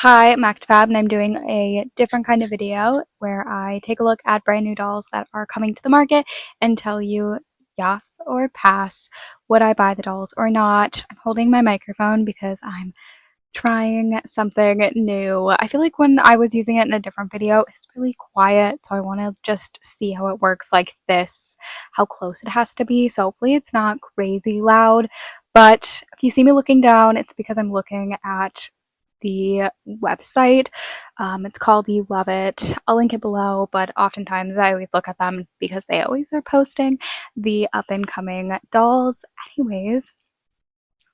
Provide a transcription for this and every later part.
Hi, I'm ActiveFab, and I'm doing a different kind of video where I take a look at brand new dolls that are coming to the market and tell you yes or pass, would I buy the dolls or not. I'm holding my microphone because I'm trying something new. I feel like when I was using it in a different video, it's really quiet, so I want to just see how it works like this, how close it has to be, so hopefully it's not crazy loud. But if you see me looking down, it's because I'm looking at the website. It's called You Love It. I'll link it below, but oftentimes I always look at them because they always are posting the up and coming dolls. Anyways,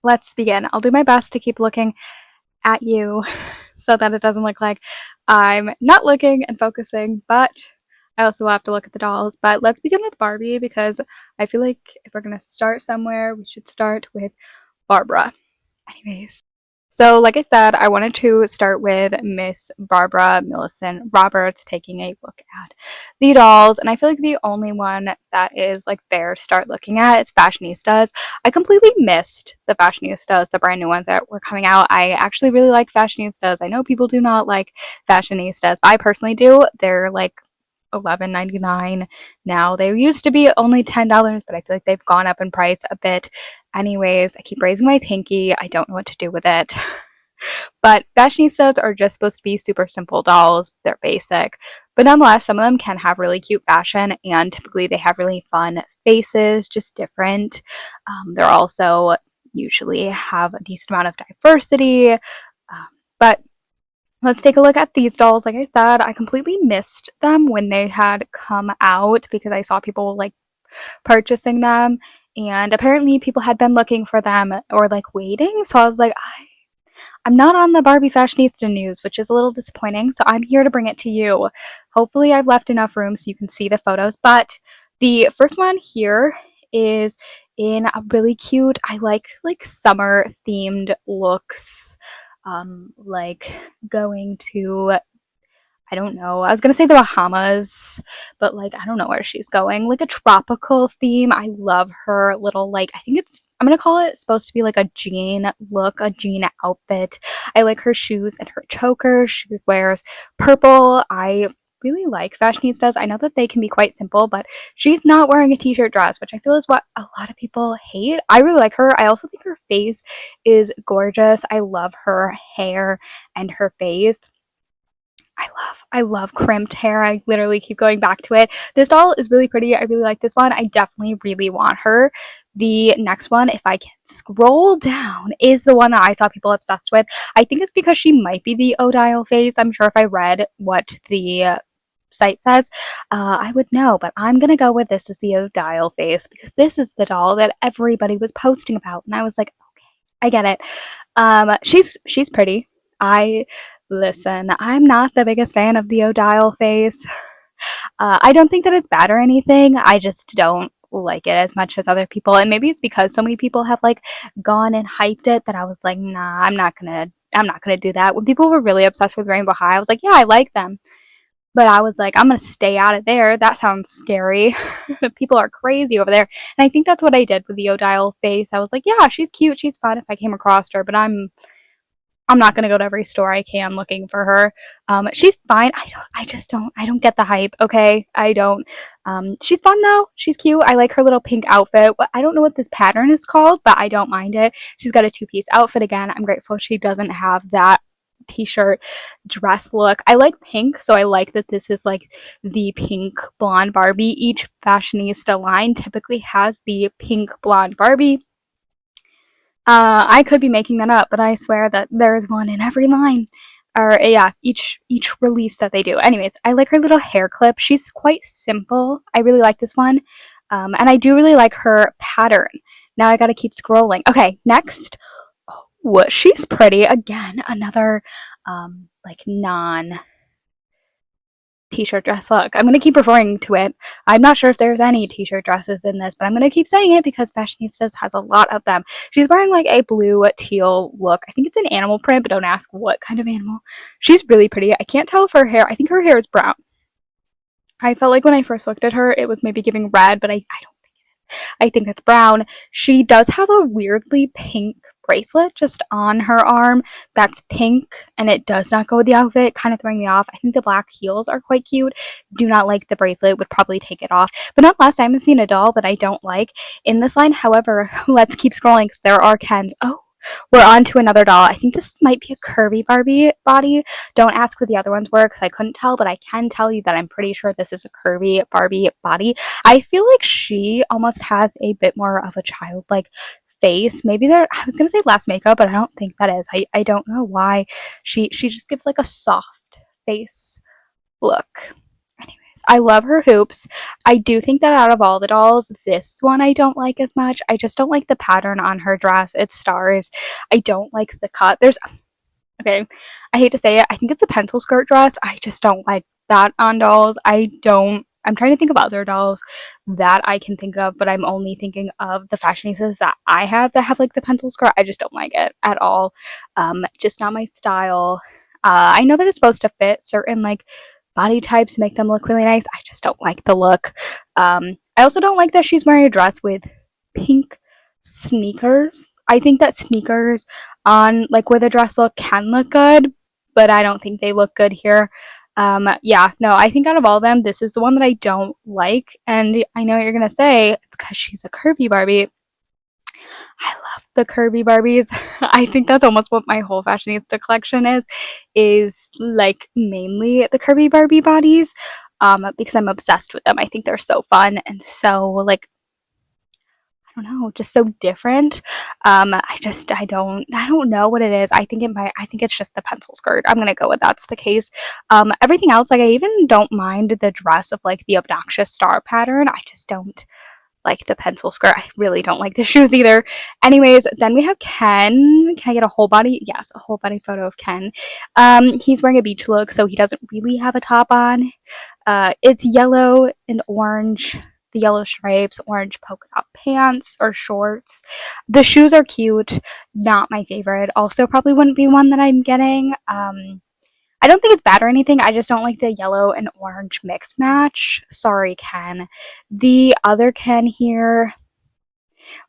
let's begin. I'll do my best to keep looking at you so that it doesn't look like I'm not looking and focusing, but I also have to look at the dolls. But let's begin with Barbie because I feel like if we're going to start somewhere, we should start with Barbara. Anyways, so like I said, I wanted to start with Miss Barbara Millicent Roberts, taking a look at the dolls, and I feel like the only one that is like fair to start looking at is Fashionistas. I completely missed the Fashionistas, the brand new ones that were coming out. I actually really like Fashionistas. I know people do not like Fashionistas, but I personally do. They're like $11.99 now. They used to be only $10, but I feel like they've gone up in price a bit. Anyways, I keep raising my pinky. I don't know what to do with it. But Fashionistas are just supposed to be super simple dolls. They're basic. But nonetheless, some of them can have really cute fashion, and typically they have really fun faces, just different. They're also usually have a decent amount of diversity. But let's take a look at these dolls. Like I said, I completely missed them when they had come out because I saw people like purchasing them, and apparently people had been looking for them or like waiting. So I was like, I'm not on the Barbie Fashionista news, which is a little disappointing. So I'm here to bring it to you. Hopefully I've left enough room so you can see the photos. But the first one here is in a really cute, I like summer themed looks. Like going to, I don't know. I was gonna say the Bahamas, but like I don't know where she's going. Like a tropical theme. I love her little like, I think I'm gonna call it supposed to be like a jean look, a jean outfit. I like her shoes and her choker. She wears purple. I really like Fashionistas. I know that they can be quite simple, but she's not wearing a t-shirt dress, which I feel is what a lot of people hate. I really like her. I also think her face is gorgeous. I love her hair and her face. I love crimped hair. I literally keep going back to it. This doll is really pretty. I really like this one. I definitely really want her. The next one, if I can scroll down, is the one that I saw people obsessed with. I think it's because she might be the Odile face. I'm sure if I read what the site says, I would know, but I'm gonna go with this as the Odile face because this is the doll that everybody was posting about, and I was like, okay, I get it. She's pretty. Listen, I'm not the biggest fan of the Odile face. I don't think that it's bad or anything. I just don't like it as much as other people. And maybe it's because so many people have like gone and hyped it that I was like, nah, I'm not gonna do that. When people were really obsessed with Rainbow High, I was like, yeah, I like them. But I was like, I'm gonna stay out of there. That sounds scary. People are crazy over there. And I think that's what I did with the Odile face. I was like, yeah, she's cute, she's fun if I came across her, but I'm not gonna go to every store I can looking for her. She's fine. I don't get the hype. Okay, I don't. She's fun though. She's cute. I like her little pink outfit. I don't know what this pattern is called, but I don't mind it. She's got a two-piece outfit again. I'm grateful she doesn't have that t-shirt dress look. I like pink, so I like that this is like the pink blonde Barbie. Each fashionista line typically has the pink blonde Barbie. I could be making that up, but I swear that there is one in every line. Or yeah, each release that they do. Anyways, I like her little hair clip. She's quite simple. I really like this one. And I do really like her pattern. Now I gotta keep scrolling. Okay, next. Oh, she's pretty. Again, another like non t-shirt dress look. I'm going to keep referring to it. I'm not sure if there's any t-shirt dresses in this, but I'm going to keep saying it because Fashionistas has a lot of them. She's wearing like a blue teal look. I think it's an animal print, but don't ask what kind of animal. She's really pretty. I can't tell if her hair, I think her hair is brown. I felt like when I first looked at her, it was maybe giving red, but I don't think it is. I think it's brown. She does have a weirdly pink bracelet just on her arm that's pink, and it does not go with the outfit, kind of throwing me off. I think the black heels are quite cute. Do not like the bracelet, would probably take it off. But nonetheless, I haven't seen a doll that I don't like in this line. However, let's keep scrolling because there are Kens. Oh, we're on to another doll. I think this might be a curvy Barbie body. Don't ask what the other ones were because I couldn't tell, but I can tell you that I'm pretty sure this is a curvy Barbie body. I feel like she almost has a bit more of a childlike face. Maybe there, I was gonna say less makeup, but I don't think that is. I don't know why. She just gives like a soft face look. Anyways, I love her hoops. I do think that out of all the dolls, this one I don't like as much. I just don't like the pattern on her dress. It's stars. I don't like the cut. Okay, I hate to say it. I think it's a pencil skirt dress. I just don't like that on dolls. I'm trying to think of other dolls that I can think of, but I'm only thinking of the fashionistas that I have that have like the pencil skirt. I just don't like it at all. Just not my style. I know that it's supposed to fit certain like body types, make them look really nice. I just don't like the look. I also don't like that she's wearing a dress with pink sneakers. I think that sneakers on like with a dress look can look good, but I don't think they look good here. Yeah, no, I think out of all of them, this is the one that I don't like. And I know what you're gonna say, it's because she's a curvy Barbie. I love the curvy Barbies. I think that's almost what my whole fashionista collection is like mainly the curvy Barbie bodies. Because I'm obsessed with them. I think they're so fun and so like I don't know, just so different. I don't know what it is. I think it's just the pencil skirt. I'm gonna go with that's the case. Everything else, like I even don't mind the dress of like the obnoxious star pattern. I just don't like the pencil skirt. I really don't like the shoes either. Anyways, then we have Ken. Can I get a whole body? Yes, a whole body photo of Ken. He's wearing a beach look, so he doesn't really have a top on. It's yellow and orange. The yellow stripes, orange polka dot pants or shorts. The shoes are cute. Not my favorite. Also, probably wouldn't be one that I'm getting. I don't think it's bad or anything. I just don't like the yellow and orange mix match. Sorry, Ken. The other Ken here,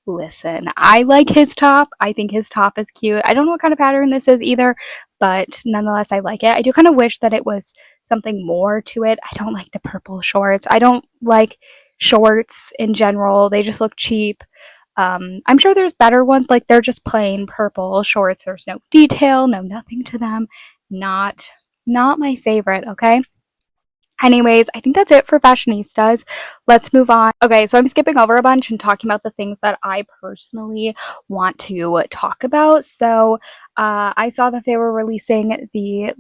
listen, I like his top. I think his top is cute. I don't know what kind of pattern this is either, but nonetheless, I like it. I do kind of wish that it was something more to it. I don't like the purple shorts. I don't like shorts in general. They just look cheap. I'm sure there's better ones, like they're just plain purple shorts. There's no detail, no nothing to them. Not my favorite, okay? Anyways, I think that's it for fashionistas. Let's move on. Okay, so I'm skipping over a bunch and talking about the things that I personally want to talk about. So I saw that they were releasing the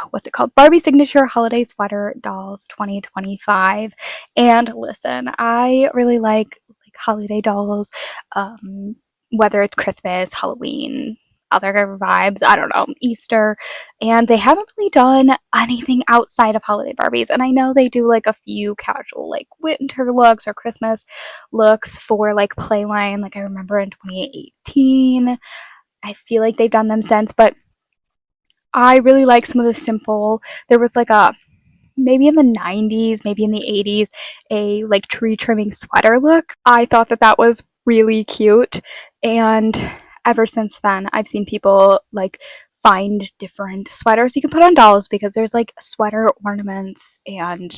what's it called? Barbie Signature Holiday Sweater Dolls 2025. And listen, I really like holiday dolls, whether it's Christmas, Halloween, other vibes, I don't know, Easter, and they haven't really done anything outside of holiday Barbies. And I know they do like a few casual like winter looks or Christmas looks for like Playline, like I remember in 2018. I feel like they've done them since, but I really like some of the simple. There was like a maybe in the 90s, maybe in the 80s, a like tree trimming sweater look. I thought that that was really cute, and ever since then, I've seen people like find different sweaters you can put on dolls because there's like sweater ornaments and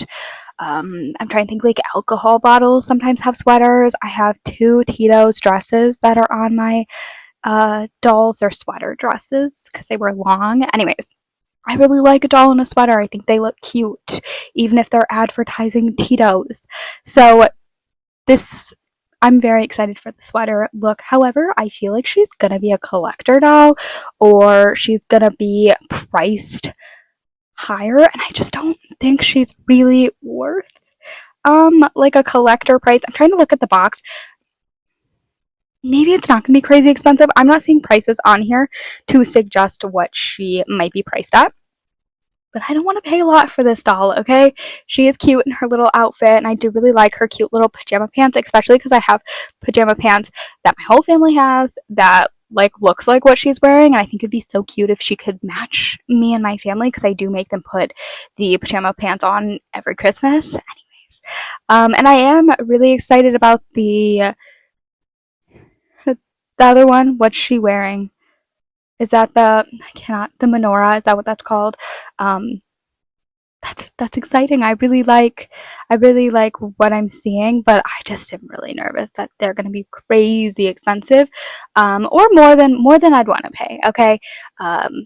I'm trying to think like alcohol bottles sometimes have sweaters. I have two Tito's dresses that are on my dolls. They're sweater dresses because they were long. Anyways, I really like a doll in a sweater. I think they look cute, even if they're advertising Tito's. So this, I'm very excited for the sweater look. However, I feel like she's gonna be a collector doll, or she's gonna be priced higher, and I just don't think she's really worth like a collector price. I'm trying to look at the box. Maybe it's not gonna be crazy expensive. I'm not seeing prices on here to suggest what she might be priced at. But I don't want to pay a lot for this doll, okay? She is cute in her little outfit, and I do really like her cute little pajama pants, especially because I have pajama pants that my whole family has that like looks like what she's wearing, and I think it'd be so cute if she could match me and my family because I do make them put the pajama pants on every Christmas. Anyways, and I am really excited about the The other one, what's she wearing? Is that the menorah? Is that what that's called? Um, that's exciting. I really like what I'm seeing, but I just am really nervous that they're going to be crazy expensive, or more than I'd want to pay. Okay, um,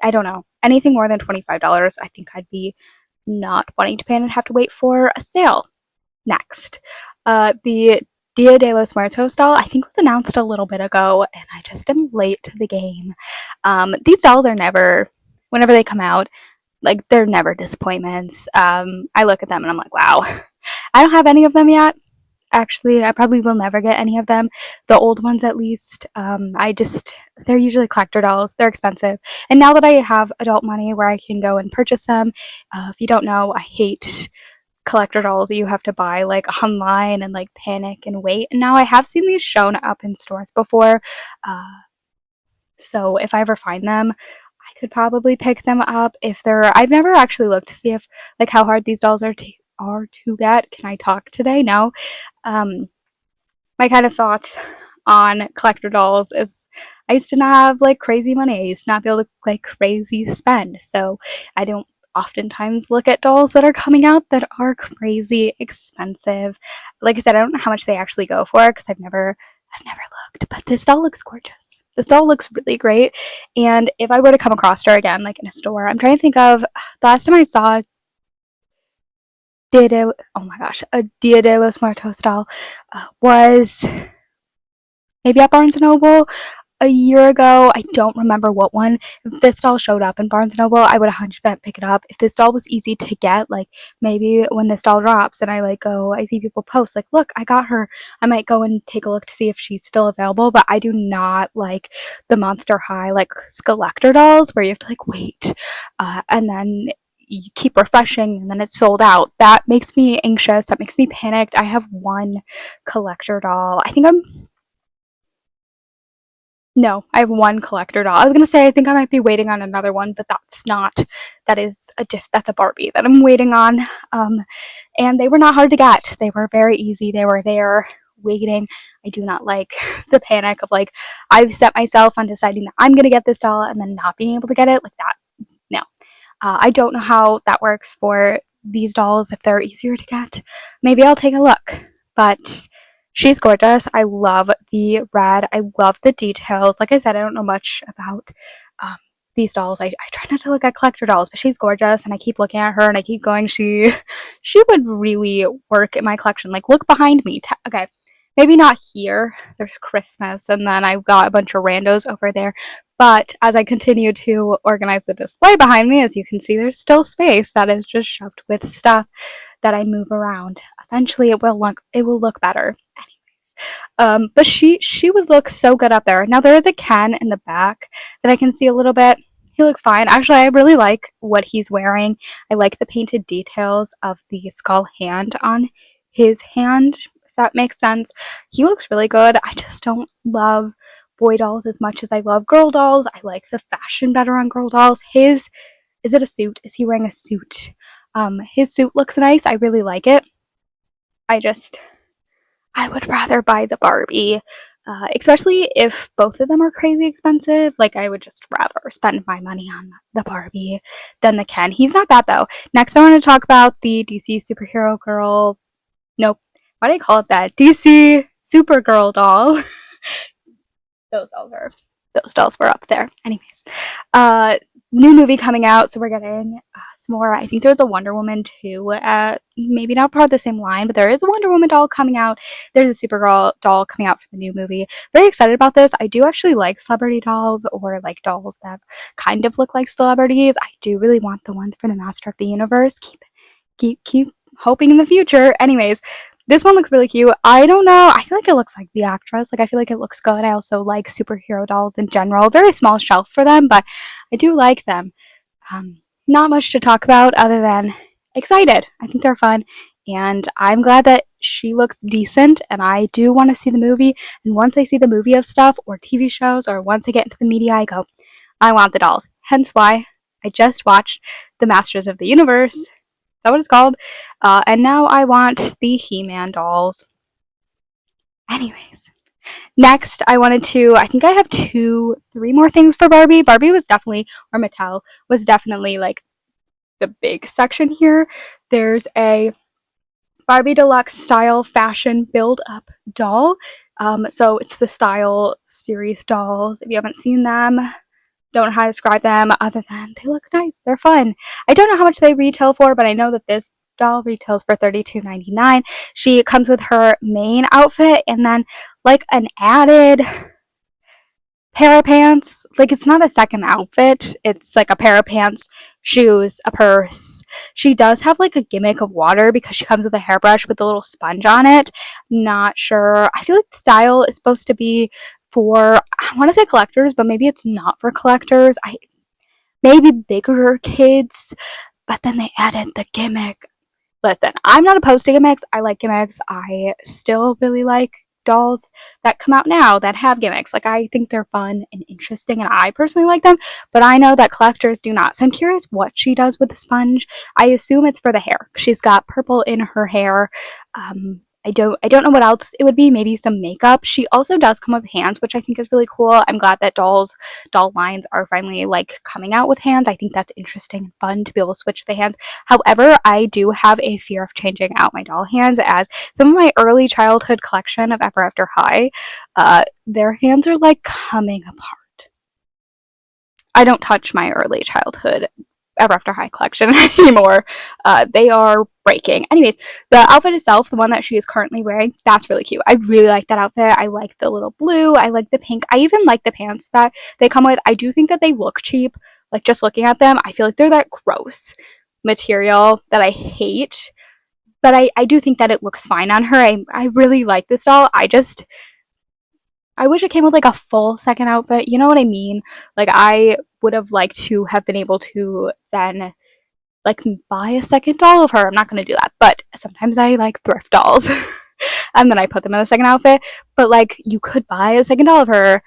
I don't know, anything more than $25. I think I'd be not wanting to pay and I'd have to wait for a sale next. The Dia de los Muertos doll, I think, was announced a little bit ago, and I just am late to the game. These dolls are never, whenever they come out, like, they're never disappointments. I look at them and I'm like, wow. I don't have any of them yet. Actually, I probably will never get any of them. The old ones, at least. They're usually collector dolls. They're expensive. And now that I have adult money where I can go and purchase them, if you don't know, I hate collector dolls that you have to buy like online and like panic and wait. And now I have seen these shown up in stores before. Uh, so if I ever find them, I could probably pick them up if they're. I've never actually looked to see if like how hard these dolls are to get. Can I talk today? No. Um, my kind of thoughts on collector dolls is I used to not have like crazy money. I used to not be able to like crazy spend. So I don't oftentimes look at dolls that are coming out that are crazy expensive. Like I said, I don't know how much they actually go for because I've never looked, but this doll looks gorgeous. This doll looks really great. And if I were to come across her again, like in a store, I'm trying to think of the last time I saw oh my gosh, a Dia de los Muertos doll was maybe at Barnes & Noble a year ago. I don't remember what one. If this doll showed up in Barnes & Noble, I would 100% pick it up. If this doll was easy to get, like maybe when this doll drops and I see people post like, look, I got her. I might go and take a look to see if she's still available, but I do not like the Monster High like Skeletor dolls where you have to like wait and then you keep refreshing and then it's sold out. That makes me anxious. That makes me panicked. I have one collector doll. I have one collector doll. I was gonna say I think I might be waiting on another one, but that's not. That's a Barbie that I'm waiting on. And they were not hard to get. They were very easy. They were there waiting. I do not like the panic of like I've set myself on deciding that I'm gonna get this doll and then not being able to get it like that. No, I don't know how that works for these dolls if they're easier to get. Maybe I'll take a look, but she's gorgeous. I love the red. I love the details. Like I said, I don't know much about um, these dolls. I try not to look at collector dolls, but she's gorgeous, and I keep looking at her, and I keep going. She would really work in my collection. Like, look behind me. Okay, maybe not here. There's Christmas, and then I've got a bunch of randos over there. But as I continue to organize the display behind me, as you can see, there's still space that is just shoved with stuff that I move around. Eventually, it will look better. But she would look so good up there. Now there is a Ken in the back that I can see a little bit. He looks fine. Actually, I really like what he's wearing. I like the painted details of the skull hand on his hand, if that makes sense. He looks really good. I just don't love boy dolls as much as I love girl dolls. I like the fashion better on girl dolls. Is it a suit? Is he wearing a suit? His suit looks nice. I really like it. I just I would rather buy the Barbie, especially if both of them are crazy expensive. Like, I would just rather spend my money on the Barbie than the Ken. He's not bad, though. Next, I want to talk about the DC Superhero Girl. Nope. Why do I call it that? DC Supergirl doll. those dolls are those dolls were up there. Anyways, uh, new movie coming out, so we're getting some more. I think there's a Wonder Woman too. Maybe not part of the same line, but there is a Wonder Woman doll coming out. There's a Supergirl doll coming out for the new movie. Very excited about this. I do actually like celebrity dolls or like dolls that kind of look like celebrities. I do really want the ones for the Master of the Universe. Keep hoping in the future. Anyways, this one looks really cute. I don't know. I feel like it looks like the actress. Like, I feel like it looks good. I also like superhero dolls in general. Very small shelf for them, but I do like them. Not much to talk about other than excited. I think they're fun. And I'm glad that she looks decent. And I do want to see the movie. And once I see the movie of stuff or TV shows, or once I get into the media, I go, I want the dolls. Hence why I just watched The Masters of the Universe. Is that what it's called? And now I want the He-Man dolls. Anyways, Next, I think I have 3 more things for Barbie. Barbie was definitely, or Mattel was definitely like the big section here. There's a Barbie Deluxe style fashion build up doll. So it's the style series dolls. If you haven't seen them, don't know how to describe them other than they look nice. They're fun. I don't know how much they retail for, but I know that this doll retails for $32.99. She comes with her main outfit and then like an added pair of pants. Like it's not a second outfit. It's like a pair of pants, shoes, a purse. She does have like a gimmick of water because she comes with a hairbrush with a little sponge on it. Not sure. I feel like the style is supposed to be for, I want to say collectors, but maybe it's not for collectors. Maybe bigger kids, but then they added the gimmick. Listen, I'm not opposed to gimmicks. I like gimmicks. I still really like dolls that come out now that have gimmicks. Like, I think they're fun and interesting, and I personally like them, but I know that collectors do not. So I'm curious what she does with the sponge. I assume it's for the hair. She's got purple in her hair. I don't know what else it would be. Maybe some makeup. She also does come with hands, which I think is really cool. I'm glad that doll lines are finally like coming out with hands. I think that's interesting and fun to be able to switch the hands. However, I do have a fear of changing out my doll hands, as some of my early childhood collection of Ever After High, their hands are like coming apart. I don't touch my early childhood Ever After High collection anymore. They are breaking. Anyways, the outfit itself, the one that she is currently wearing, that's really cute. I really like that outfit. I like the little blue. I like the pink. I even like the pants that they come with. I do think that they look cheap. Like, just looking at them, I feel like they're that gross material that I hate. But I do think that it looks fine on her. I really like this doll. I wish it came with like a full second outfit. You know what I mean? Like, I would have liked to have been able to then like buy a second doll of her. I'm not going to do that, but sometimes I like thrift dolls and then I put them in a second outfit. But like, you could buy a second doll of her.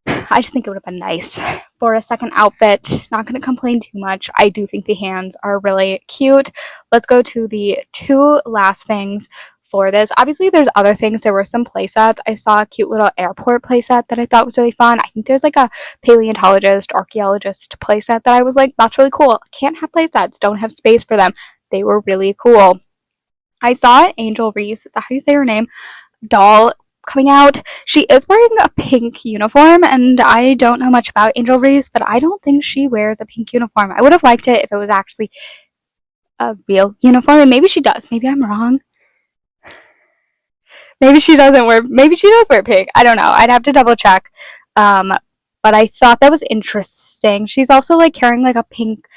I just think it would have been nice for a second outfit. Not going to complain too much. I do think the hands are really cute. Let's go to the 2 last things for this. Obviously, there's other things. There were some play sets. I saw a cute little airport play set that I thought was really fun. I think there's like a paleontologist, archaeologist play set that I was like, that's really cool. Can't have play sets. Don't have space for them. They were really cool. I saw Angel Reese, is that how you say her name? Doll coming out. She is wearing a pink uniform, and I don't know much about Angel Reese, but I don't think she wears a pink uniform. I would have liked it if it was actually a real uniform, and maybe she does. Maybe I'm wrong. Maybe she does wear pink. I don't know. I'd have to double check. But I thought that was interesting. She's also like carrying like a pink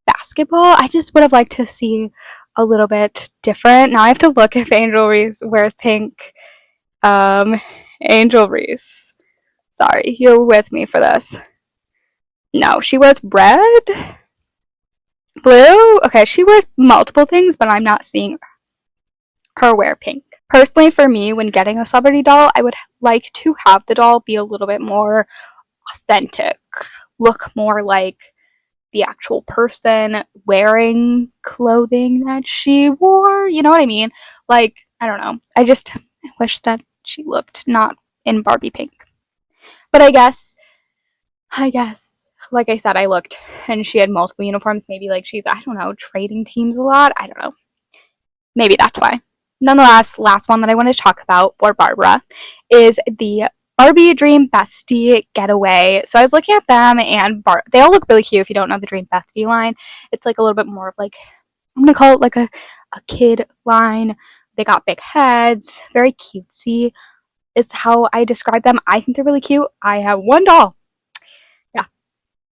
basketball. I just would have liked to see a little bit different. Now I have to look if Angel Reese wears pink. Angel Reese. Sorry, you're with me for this. No, she wears red, blue. Okay, she wears multiple things, but I'm not seeing her wear pink. Personally, for me, when getting a celebrity doll, I would like to have the doll be a little bit more authentic, look more like the actual person wearing clothing that she wore. You know what I mean? Like, I don't know. I wish that she looked not in Barbie pink. But I guess, like I said, I looked and she had multiple uniforms. Maybe like she's, I don't know, trading teams a lot. I don't know. Maybe that's why. Nonetheless, last one that I want to talk about for Barbara is the Barbie Dream Bestie Getaway. So I was looking at them, and they all look really cute. If you don't know the Dream Bestie line, it's like a little bit more of like, I'm going to call it like a kid line. They got big heads, very cutesy is how I describe them. I think they're really cute. I have one doll. Yeah.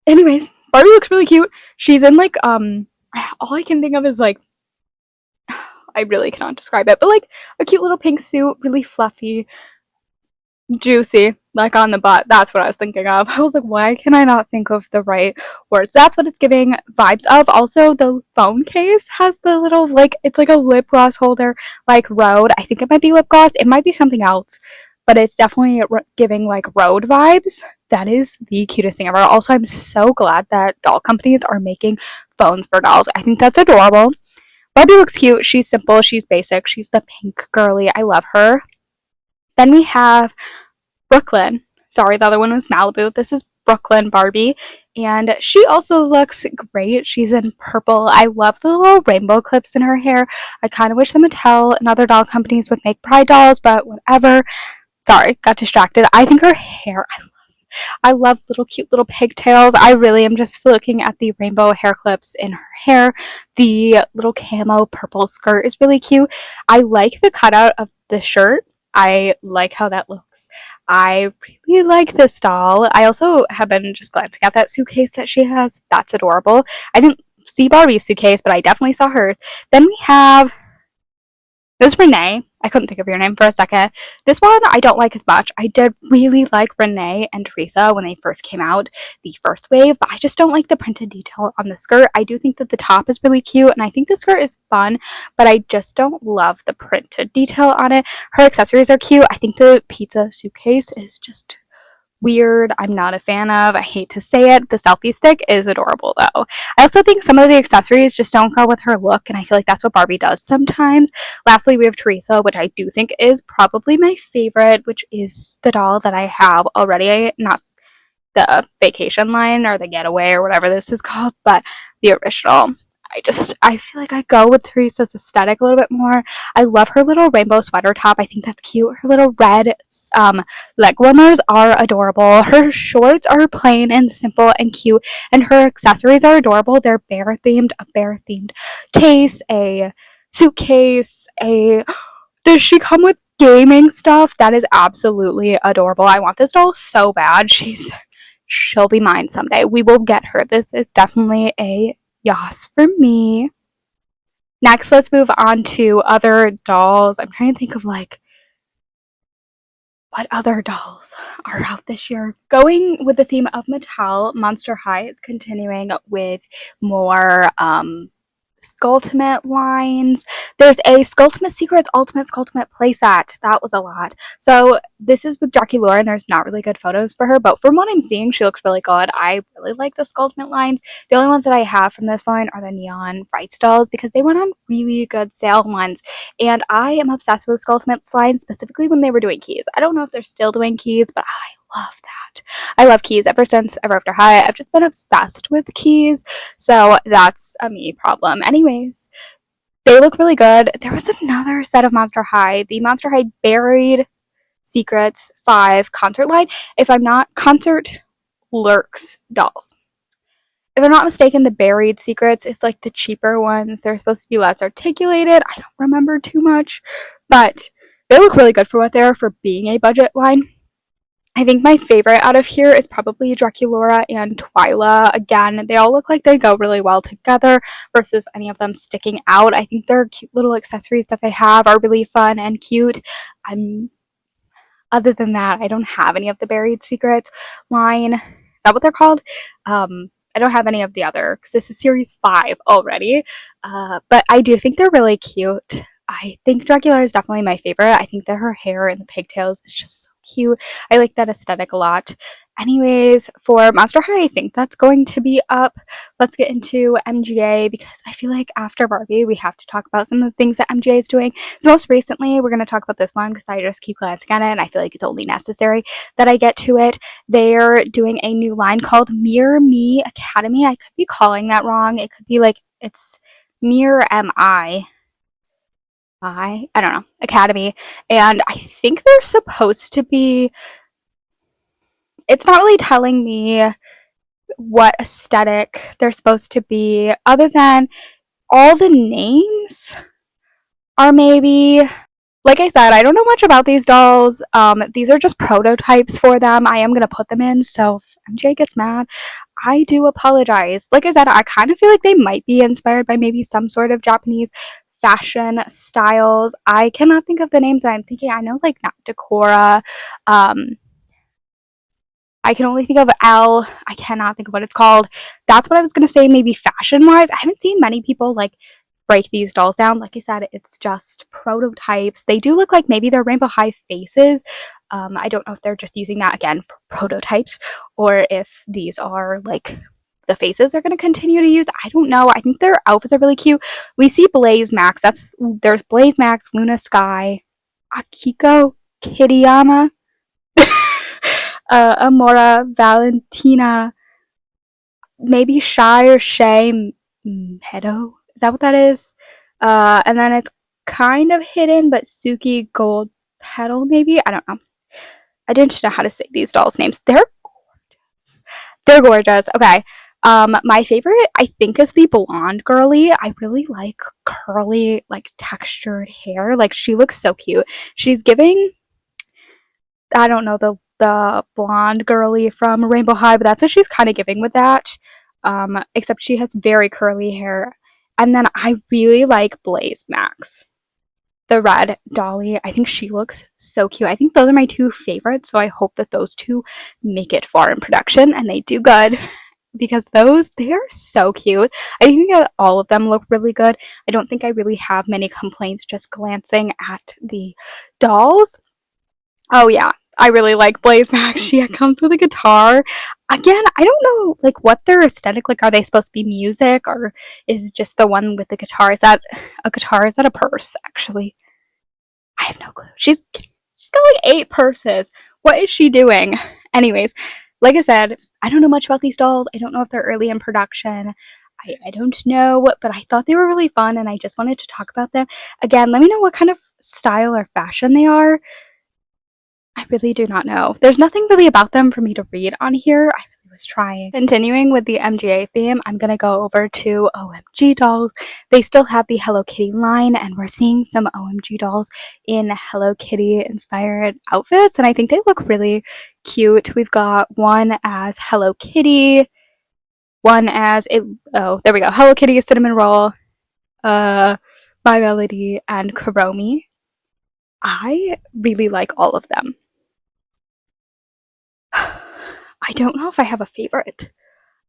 Anyways, Barbie looks really cute. She's in like, all I can think of is like, I really cannot describe it, but like a cute little pink suit, really fluffy, juicy, like on the butt. That's what I was thinking of. I was like, why can I not think of the right words? That's what it's giving vibes of. Also, the phone case has the little, like, it's like a lip gloss holder, like Rhode. I think it might be lip gloss. It might be something else, but it's definitely giving like Rhode vibes. That is the cutest thing ever. Also, I'm so glad that doll companies are making phones for dolls. I think that's adorable. Barbie looks cute. She's simple. She's basic. She's the pink girly. I love her. Then we have Brooklyn. Sorry, the other one was Malibu. This is Brooklyn Barbie, and she also looks great. She's in purple. I love the little rainbow clips in her hair. I kind of wish the Mattel and other doll companies would make Pride dolls, but whatever. Sorry, got distracted. I think her hair, I love little cute little pigtails. I really am just looking at the rainbow hair clips in her hair. The little camo purple skirt is really cute. I like the cutout of the shirt. I like how that looks. I really like this doll. I also have been just glancing at that suitcase that she has. That's adorable. I didn't see Barbie's suitcase, but I definitely saw hers. Then we have this Renee. I couldn't think of your name for a second. This one I don't like as much. I did really like Renee and Teresa when they first came out, the first wave, but I just don't like the printed detail on the skirt. I do think that the top is really cute, and I think the skirt is fun, but I just don't love the printed detail on it. Her accessories are cute. I think the pizza suitcase is just weird. I'm not a fan of. I hate to say it. The selfie stick is adorable though. I also think some of the accessories just don't go with her look, and I feel like that's what Barbie does sometimes. Lastly, we have Teresa, which I do think is probably my favorite, which is the doll that I have already. Not the vacation line or the getaway or whatever this is called, but the original. I feel like I go with Teresa's aesthetic a little bit more. I love her little rainbow sweater top. I think that's cute. Her little red leg warmers are adorable. Her shorts are plain and simple and cute, and her accessories are adorable. They're a bear themed case, a suitcase, a does she come with gaming stuff? That is absolutely adorable. I want this doll so bad. She'll be mine someday. We will get her. This is definitely a yas for me. Next, let's move on to other dolls. I'm trying to think of like what other dolls are out this year. Going with the theme of Mattel, Monster High is continuing with more Skulltimate lines. There's a Skulltimate Secrets Ultimate Skulltimate playset. That was a lot. So this is with Jackie Laura, and there's not really good photos for her, but from what I'm seeing, she looks really good. I really like the Skulltimate lines. The only ones that I have from this line are the Neon Frights dolls because they went on really good sale ones, and I am obsessed with Skulltimate's lines, specifically when they were doing keys. I don't know if they're still doing keys, but I love that. I love keys ever since Ever After High. I've just been obsessed with keys, so that's a me problem. Anyways, they look really good. There was another set of Monster High, the Monster High Buried Secrets 5 concert line. If I'm not, Concert Lurks dolls. If I'm not mistaken, the Buried Secrets is like the cheaper ones. They're supposed to be less articulated. I don't remember too much, but they look really good for what they are for being a budget line. I think my favorite out of here is probably Draculaura and Twyla. Again, they all look like they go really well together versus any of them sticking out. I think their cute little accessories that they have are really fun and cute. Other than that, I don't have any of the Buried Secrets line. Is that what they're called? I don't have any of the other because this is series 5 already. But I do think they're really cute. I think Dracula is definitely my favorite. I think that her hair and the pigtails is just so cute. I like that aesthetic a lot. Anyways, for Monster High, I think that's going to be up. Let's get into MGA because I feel like after Barbie, we have to talk about some of the things that MGA is doing. So most recently, we're going to talk about this one because I just keep glancing at it and I feel like it's only necessary that I get to it. They're doing a new line called Mirror Me Academy. I could be calling that wrong. It could be like, it's Mirror MI. I don't know, Academy. And I think they're supposed to be, it's not really telling me what aesthetic they're supposed to be, other than all the names are maybe, like I said, I don't know much about these dolls. These are just prototypes for them. I am going to put them in, so if MJ gets mad, I do apologize. Like I said, I kind of feel like they might be inspired by maybe some sort of Japanese fashion styles. I cannot think of the names that I'm thinking. I know like not Decora. I can only think of L. I cannot think of what it's called. That's what I was going to say, maybe fashion-wise. I haven't seen many people like break these dolls down. Like I said, it's just prototypes. They do look like maybe they're Rainbow High faces. I don't know if they're just using that again for prototypes or if these are like the faces they're going to continue to use. I don't know. I think their outfits are really cute. We see Blaze Max. There's Blaze Max, Luna Sky, Akiko, Kittyama, Amora, Valentina, maybe Shy or Shay Meadow. Is that what that is? And then it's kind of hidden, but Suki Gold Petal, maybe? I don't know. I didn't know how to say these dolls' names. They're gorgeous. They're gorgeous. Okay. My favorite, I think, is the blonde girly. I really like curly, like textured hair. Like she looks so cute. She's giving, I don't know, the blonde girly from Rainbow High, but that's what she's kind of giving with that. Except she has very curly hair. And then I really like Blaze Max, the red dolly. I think she looks so cute. I think those are my two favorites, so I hope that those two make it far in production and they do good because those, they're so cute. I think that all of them look really good. I don't think I really have many complaints just glancing at the dolls. Oh yeah, I really like Blaze Max. She comes with a guitar. Again, I don't know like what their aesthetic like. Are they supposed to be music or is just the one with the guitar? Is that a guitar? Is that a purse? Actually, I have no clue. She's got like 8 purses. What is she doing? Anyways, like I said, I don't know much about these dolls. I don't know if they're early in production. I don't know, but I thought they were really fun and I just wanted to talk about them. Again, let me know what kind of style or fashion they are. I really do not know. There's nothing really about them for me to read on here. I really was trying. Continuing with the MGA theme, I'm going to go over to OMG dolls. They still have the Hello Kitty line, and we're seeing some OMG dolls in Hello Kitty inspired outfits, and I think they look really cute. We've got one as Hello Kitty, one as there we go, Hello Kitty, Cinnamon Roll, My Melody, and Kuromi. I really like all of them. I don't know if I have a favorite.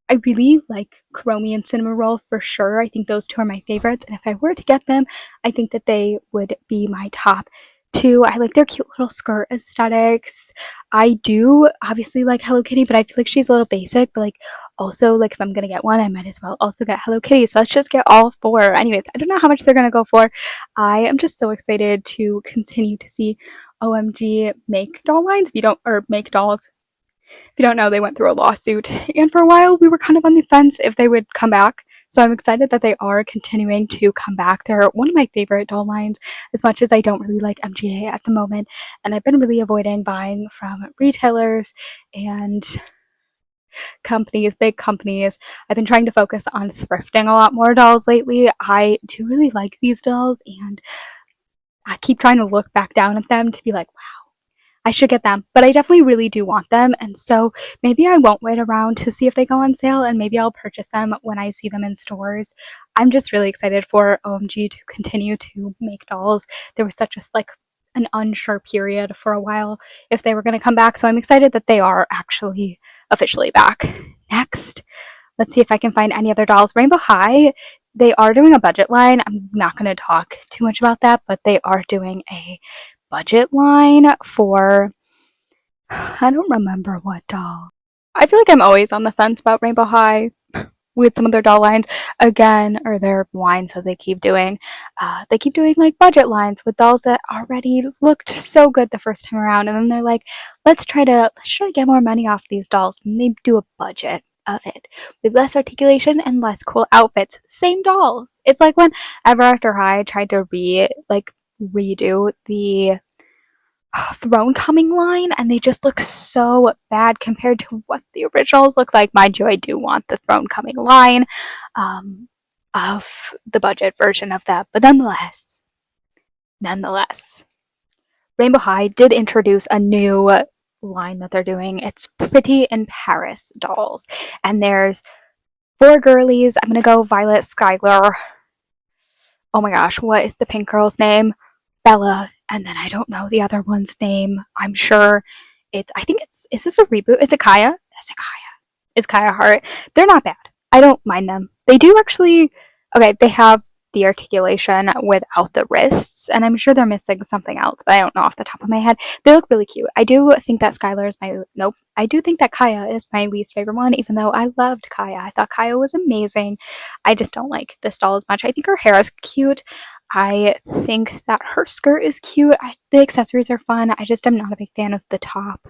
I really like Kuromi and Cinnamon Roll for sure. I think those two are my favorites, and if I were to get them, I think that they would be my top 2. I like their cute little skirt aesthetics. I do obviously like Hello Kitty, but I feel like she's a little basic, but like also like if I'm gonna get one, I might as well also get Hello Kitty. So let's just get all 4. Anyways, I don't know how much they're gonna go for. I am just so excited to continue to see OMG make doll lines. If you don't, or make dolls. If you don't know, they went through a lawsuit, and for a while we were kind of on the fence if they would come back. So I'm excited that they are continuing to come back. They're one of my favorite doll lines, as much as I don't really like MGA at the moment, and I've been really avoiding buying from retailers and companies, big companies. I've been trying to focus on thrifting a lot more dolls lately. I do really like these dolls, and I keep trying to look back down at them to be like, wow, I should get them, but I definitely really do want them, and so maybe I won't wait around to see if they go on sale, and maybe I'll purchase them when I see them in stores. I'm just really excited for OMG to continue to make dolls. There was such a like an unsure period for a while if they were going to come back, so I'm excited that they are actually officially back. Next, let's see if I can find any other dolls. Rainbow High, they are doing a budget line. I'm not going to talk too much about that, but they are doing a budget line for, I don't remember what doll. I feel like I'm always on the fence about Rainbow High with some of their doll lines again, or their lines that they keep doing. They keep doing like budget lines with dolls that already looked so good the first time around, and then they're like, let's try to get more money off these dolls, and they do a budget of it with less articulation and less cool outfits. Same dolls. It's like when Ever After High tried to redo the Throne Coming line, and they just look so bad compared to what the originals look like. Mind you, I do want the Throne Coming line of the budget version of that, but nonetheless, Rainbow High did introduce a new line that they're doing. It's Pretty in Paris dolls, and there's 4 girlies. I'm gonna go Violet, Skylar. Oh my gosh, what is the pink girl's name? Bella, and then I don't know the other one's name. I'm sure I think is this a reboot? Is it Kaya? Is it Kaya? It's Kaya Hart. They're not bad. I don't mind them. They do actually, okay, they have the articulation without the wrists, and I'm sure they're missing something else, but I don't know off the top of my head. They look really cute. I do think that I do think that Kaya is my least favorite one, even though I loved Kaya. I thought Kaya was amazing. I just don't like this doll as much. I think her hair is cute. I think that her skirt is cute. The accessories are fun. I just am not a big fan of the top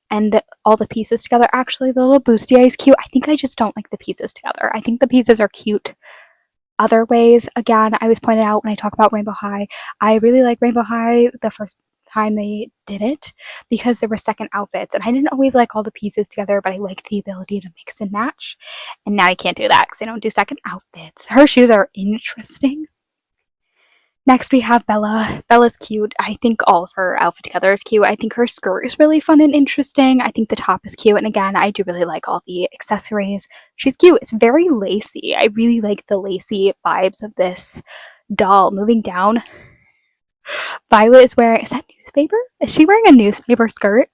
and all the pieces together. Actually, the little bustier is cute. I think I just don't like the pieces together. I think the pieces are cute other ways. Again, I was pointed out when I talk about Rainbow High. I really like Rainbow High the first time they did it because there were second outfits, and I didn't always like all the pieces together, but I like the ability to mix and match. And now I can't do that because I don't do second outfits. Her shoes are interesting. Next, we have Bella. Bella's cute. I think all of her outfit together is cute. I think her skirt is really fun and interesting. I think the top is cute. And again, I do really like all the accessories. She's cute. It's very lacy. I really like the lacy vibes of this doll. Moving down, Violet is wearing, is that newspaper? Is she wearing a newspaper skirt?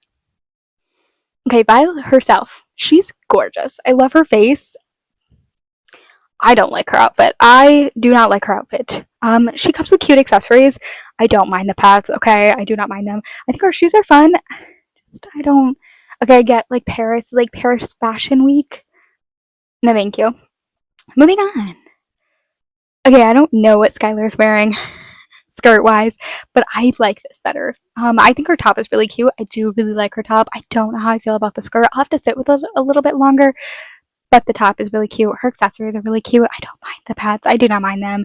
Okay, Violet herself. She's gorgeous. I love her face. I don't like her outfit. I do not like her outfit. She comes with cute accessories. I don't mind the pads, okay? I do not mind them. I think her shoes are fun. Just, I don't... Okay, I get, like, Paris Fashion Week. No, thank you. Moving on. Okay, I don't know what Skylar's wearing, skirt-wise, but I like this better. I think her top is really cute. I do really like her top. I don't know how I feel about the skirt. I'll have to sit with it a little bit longer. But the top is really cute. Her accessories are really cute. I don't mind the pads. I do not mind them.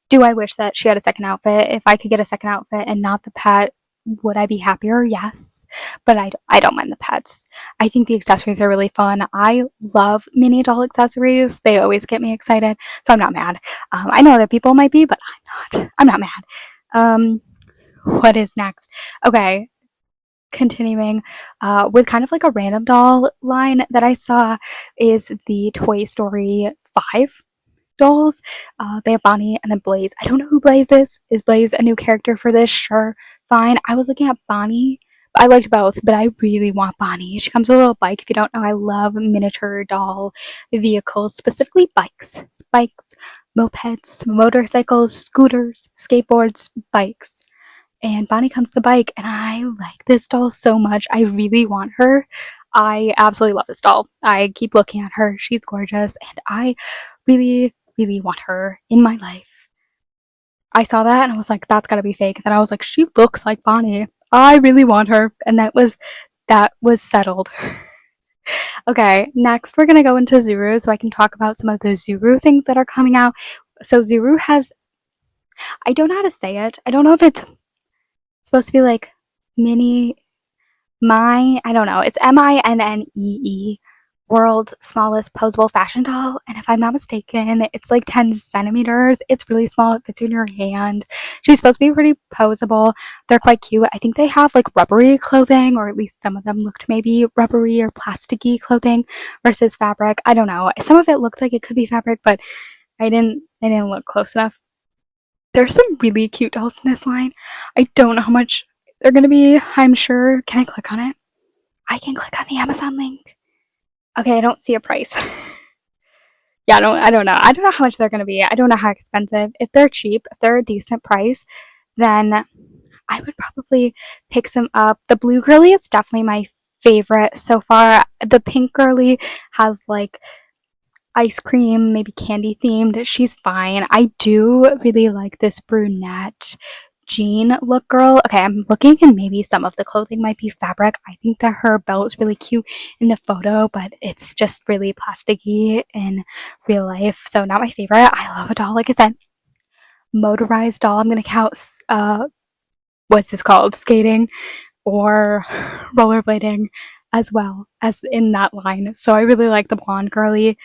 Do I wish that she had a second outfit? If I could get a second outfit and not the pad, would I be happier? Yes. But I don't mind the pads. I think the accessories are really fun. I love mini doll accessories. They always get me excited. So I'm not mad. I know other people might be, but I'm not. I'm not mad. What is next? Okay. Continuing with kind of like a random doll line that I saw is the Toy Story 5 dolls. They have Bonnie and then Blaze. I don't know who Blaze is. Is Blaze a new character for this? Sure, fine. I was looking at Bonnie. I liked both, but I really want Bonnie. She comes with a little bike. If you don't know, I love miniature doll vehicles, specifically bikes. Bikes, mopeds, motorcycles, scooters, skateboards, bikes. And Bonnie comes to the bike, and I like this doll so much. I really want her. I absolutely love this doll. I keep looking at her. She's gorgeous, and I really, really want her in my life. I saw that, and I was like, that's gotta be fake. And then I was like, she looks like Bonnie. I really want her. And that was settled. Okay, next we're gonna go into Zuru so I can talk about some of the Zuru things that are coming out. So Zuru has, I don't know how to say it. I don't know if it's supposed to be like mini I don't know. It's MINNEE, world's smallest posable fashion doll. And if I'm not mistaken, it's like 10 centimeters. It's really small. It fits in your hand. She's supposed to be pretty posable. They're quite cute. I think they have like rubbery clothing, or at least some of them looked maybe rubbery or plasticky clothing versus fabric. I don't know. Some of it looked like it could be fabric, but I didn't look close enough. There's some really cute dolls in this line. I don't know how much they're gonna be, I'm sure. Can I click on it? I can click on the Amazon link. Okay, I don't see a price. Yeah, I don't know. I don't know how much they're gonna be. I don't know how expensive. If they're cheap, if they're a decent price, then I would probably pick some up. The blue girly is definitely my favorite so far. The pink girly has like ice cream, maybe candy themed. She's fine. I do really like this brunette jean look girl. Okay, I'm looking and maybe some of the clothing might be fabric. I think that her belt is really cute in the photo, but it's just really plasticky in real life. So not my favorite. I love a doll, like I said. Motorized doll. I'm gonna count what's this called? Skating or rollerblading as well as in that line. So I really like the blonde girly.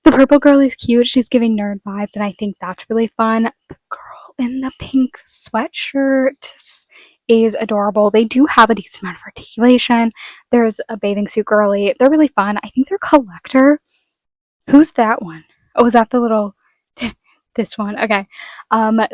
The purple girl is cute. She's giving nerd vibes, and I think that's really fun. The girl in the pink sweatshirt is adorable. They do have a decent amount of articulation. There's a bathing suit girly. They're really fun. I think they're collector. Who's that one? Oh, is that the little... this one? Okay.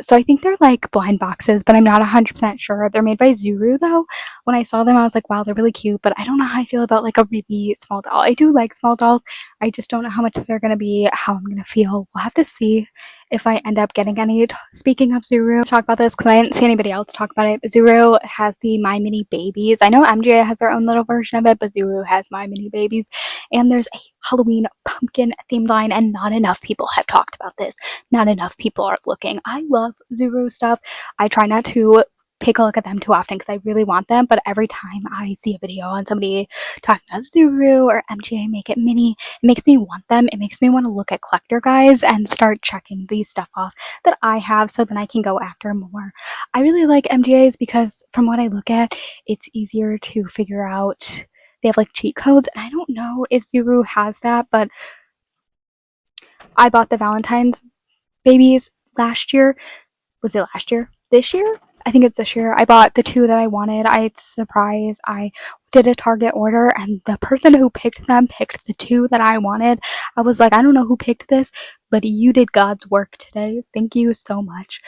So I think they're like blind boxes, but I'm not 100% sure. They're made by Zuru, though. When I saw them, I was like, wow, they're really cute, but I don't know how I feel about like a really small doll. I do like small dolls. I just don't know how much they're going to be, how I'm going to feel. We'll have to see if I end up getting any. Speaking of Zuru, talk about this because I didn't see anybody else talk about it. Zuru has the My Mini Babies. I know MJ has their own little version of it, but Zuru has My Mini Babies. And there's a Halloween pumpkin themed line, and not enough people have talked about this. Not enough people are looking. I love Zuru stuff. I try not to take a look at them too often because I really want them, but every time I see a video on somebody talking about Zuru or MGA Make It Mini, it makes me want them. It makes me want to look at collector guides and start checking these stuff off that I have so then I can go after more. I really like MGAs because from what I look at, it's easier to figure out. They have like cheat codes, and I don't know if Zuru has that, but I bought the Valentine's babies last year. Was it last year? This year? I think it's this year. I bought the 2 that I wanted. I did a Target order, and the person who picked them picked the 2 that I wanted. I was like, I don't know who picked this, but you did God's work today. Thank you so much.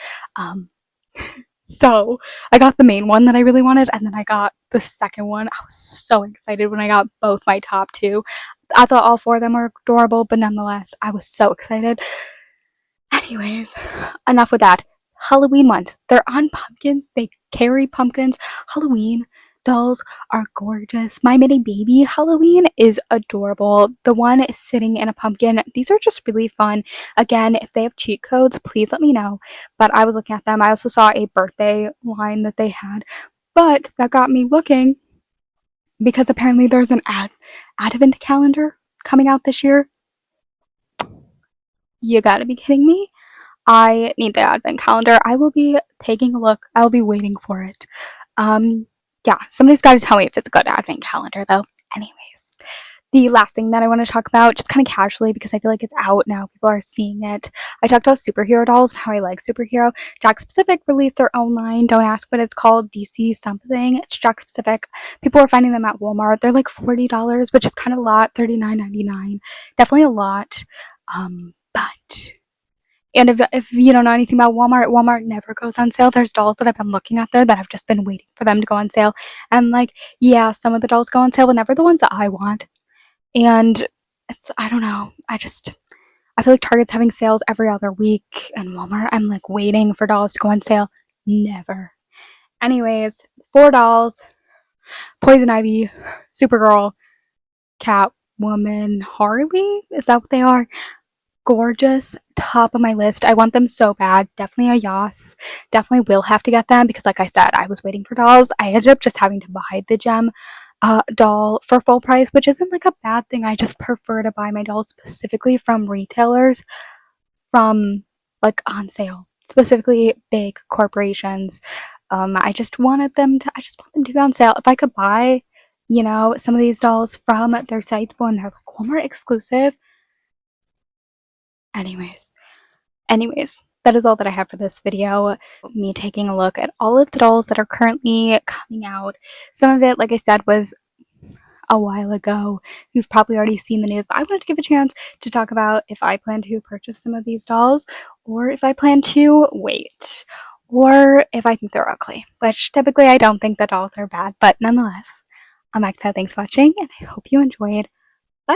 So I got the main one that I really wanted, and then I got the second one. I was so excited when I got both my top 2. I thought all 4 of them were adorable, but nonetheless, I was so excited. Anyways, enough with that. Halloween ones. They're on pumpkins. They carry pumpkins. Halloween dolls are gorgeous. My Mini Baby Halloween is adorable. The one is sitting in a pumpkin. These are just really fun. Again, if they have cheat codes, please let me know. But I was looking at them. I also saw a birthday line that they had. But that got me looking because apparently there's an advent calendar coming out this year. You gotta be kidding me. I need the advent calendar. I will be taking a look. I will be waiting for it. Yeah, somebody's got to tell me if it's a good advent calendar, though. Anyways, the last thing that I want to talk about, just kind of casually, because I feel like it's out now. People are seeing it. I talked about superhero dolls and how I like superhero. Jakks Pacific released their own line. Don't ask what it's called. DC something. It's Jakks Pacific. People are finding them at Walmart. They're like $40, which is kind of a lot. $39.99. Definitely a lot. But... And if you don't know anything about Walmart, Walmart never goes on sale. There's dolls that I've been looking at there that I've just been waiting for them to go on sale. And like, yeah, some of the dolls go on sale, but never the ones that I want. And I don't know. I feel like Target's having sales every other week, and Walmart, I'm like waiting for dolls to go on sale. Never. Anyways, 4 dolls: Poison Ivy, Supergirl, Catwoman, Harley? Is that what they are? Gorgeous, top of my list. I want them so bad. Definitely a Yas. Definitely will have to get them because, like I said, I was waiting for dolls. I ended up just having to buy the gem doll for full price, which isn't like a bad thing. I just prefer to buy my dolls specifically from retailers from like on sale, specifically big corporations. I just want them to be on sale. If I could buy, some of these dolls from their sites when they're like Walmart exclusive. Anyways, that is all that I have for this video. Me taking a look at all of the dolls that are currently coming out. Some of it, like I said, was a while ago. You've probably already seen the news, but I wanted to give a chance to talk about if I plan to purchase some of these dolls, or if I plan to wait, or if I think they're ugly, which typically I don't think the dolls are bad, but nonetheless, I'm Agatha. Thanks for watching, and I hope you enjoyed. Bye!